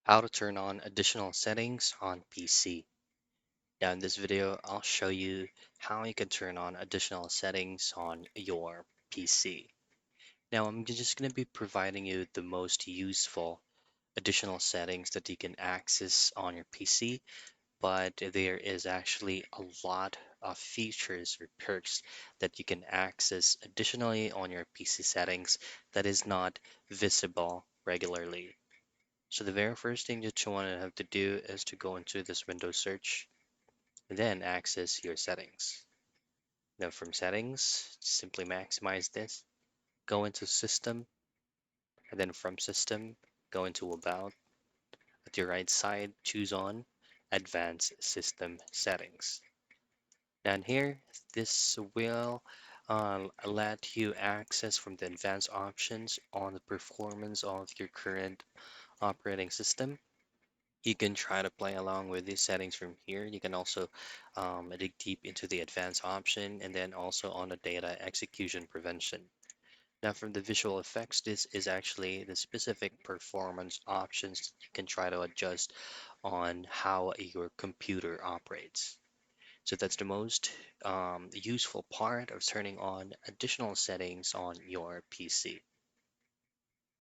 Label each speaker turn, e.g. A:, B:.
A: How to turn on additional settings on PC. Now in this video, I'll show you how you can turn on additional settings on your PC. Now I'm just going to be providing you the most useful additional settings that you can access on your PC, but there is actually a lot of features or perks that you can access additionally on your PC settings that is not visible regularly. So the very first thing that you want to have to do is to go into this window search, then access your settings. Now from settings, simply maximize this, go into system, and then from system, go into about. At your right side, choose on advanced system settings. Down here, this will let you access from the advanced options on the performance of your current operating system. You can try to play along with these settings from here. You can also dig deep into the advanced option and then also on the data execution prevention. Now from the visual effects, this is actually the specific performance options that you can try to adjust on how your computer operates. So that's the most useful part of turning on additional settings on your PC.